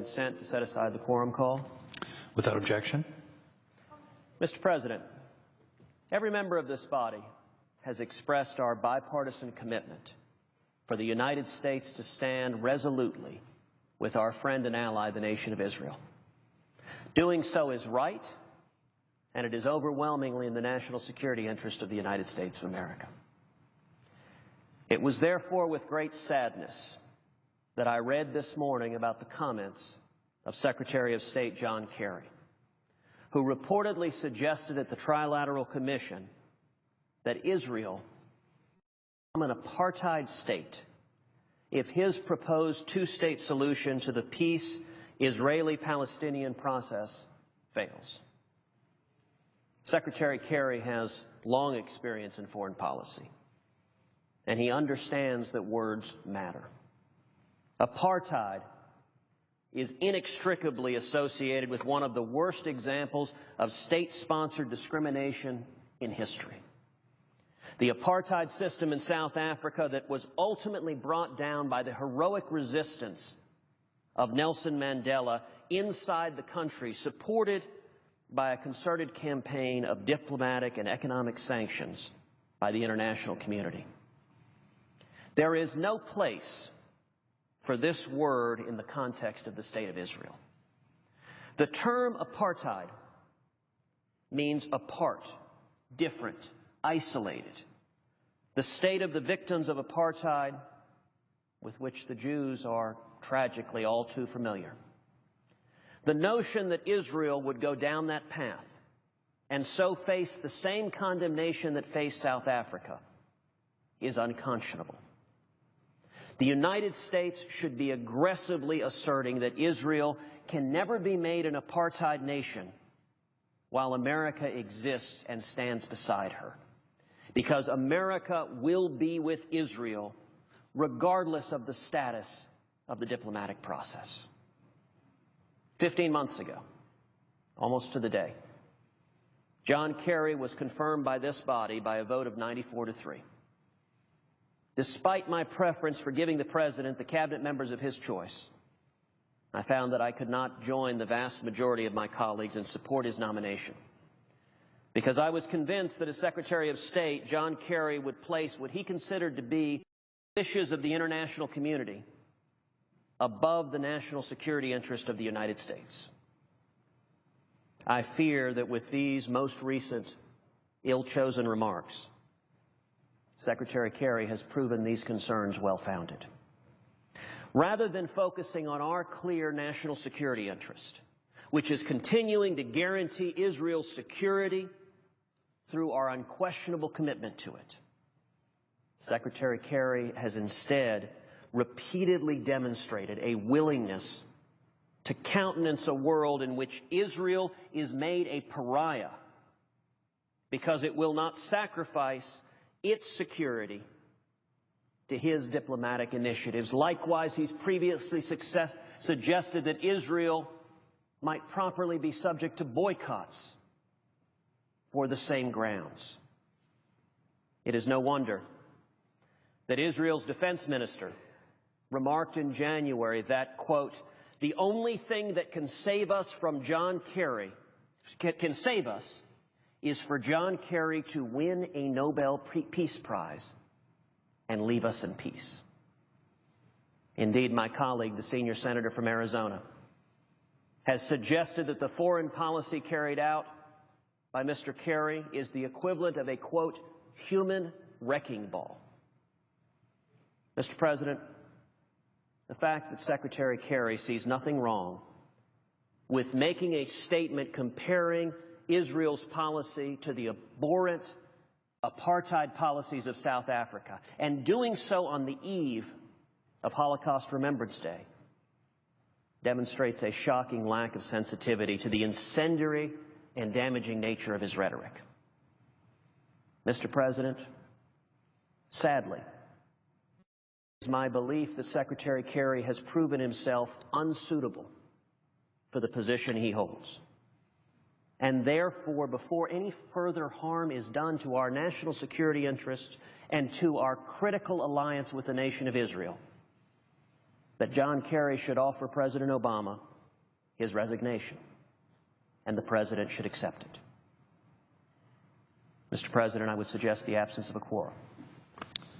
Consent to set aside the quorum call. Without objection. Mr. President, every member of this body has expressed our bipartisan commitment for the United States to stand resolutely with our friend and ally, the nation of Israel. Doing so is right, and it is overwhelmingly in the national security interest of the United States of America. It was therefore with great sadness that I read this morning about the comments of Secretary of State John Kerry, who reportedly suggested at the Trilateral Commission that Israel become an apartheid state if his proposed two-state solution to the peace Israeli-Palestinian process fails. Secretary Kerry has long experience in foreign policy, and he understands that words matter. Apartheid is inextricably associated with one of the worst examples of state-sponsored discrimination in history. The apartheid system in South Africa that was ultimately brought down by the heroic resistance of Nelson Mandela inside the country, supported by a concerted campaign of diplomatic and economic sanctions by the international community. There is no place for this word in the context of the State of Israel. The term apartheid means apart, different, isolated. The state of the victims of apartheid, with which the Jews are tragically all too familiar. The notion that Israel would go down that path and so face the same condemnation that faced South Africa is unconscionable. The United States should be aggressively asserting that Israel can never be made an apartheid nation while America exists and stands beside her, because America will be with Israel regardless of the status of the diplomatic process. 15 months ago, almost to the day, John Kerry was confirmed by this body by a vote of 94-3. Despite my preference for giving the President the cabinet members of his choice, I found that I could not join the vast majority of my colleagues and support his nomination, because I was convinced that as Secretary of State, John Kerry would place what he considered to be issues of the international community above the national security interest of the United States. I fear that with these most recent ill-chosen remarks, Secretary Kerry has proven these concerns well-founded. Rather than focusing on our clear national security interest, which is continuing to guarantee Israel's security through our unquestionable commitment to it, Secretary Kerry has instead repeatedly demonstrated a willingness to countenance a world in which Israel is made a pariah because it will not sacrifice its security to his diplomatic initiatives. Likewise, he's previously suggested that Israel might properly be subject to boycotts for the same grounds. It is no wonder that Israel's defense minister remarked in January that, quote, "The only thing that can save us from John Kerry, can save us, is for John Kerry to win a Nobel Peace Prize and leave us in peace." Indeed, my colleague, the senior senator from Arizona, has suggested that the foreign policy carried out by Mr. Kerry is the equivalent of a, quote, "human wrecking ball." Mr. President, the fact that Secretary Kerry sees nothing wrong with making a statement comparing Israel's policy to the abhorrent apartheid policies of South Africa, and doing so on the eve of Holocaust Remembrance Day, demonstrates a shocking lack of sensitivity to the incendiary and damaging nature of his rhetoric. Mr. President, sadly, it is my belief that Secretary Kerry has proven himself unsuitable for the position he holds. And therefore, before any further harm is done to our national security interests and to our critical alliance with the nation of Israel, that John Kerry should offer President Obama his resignation, and the President should accept it. Mr. President, I would suggest the absence of a quorum.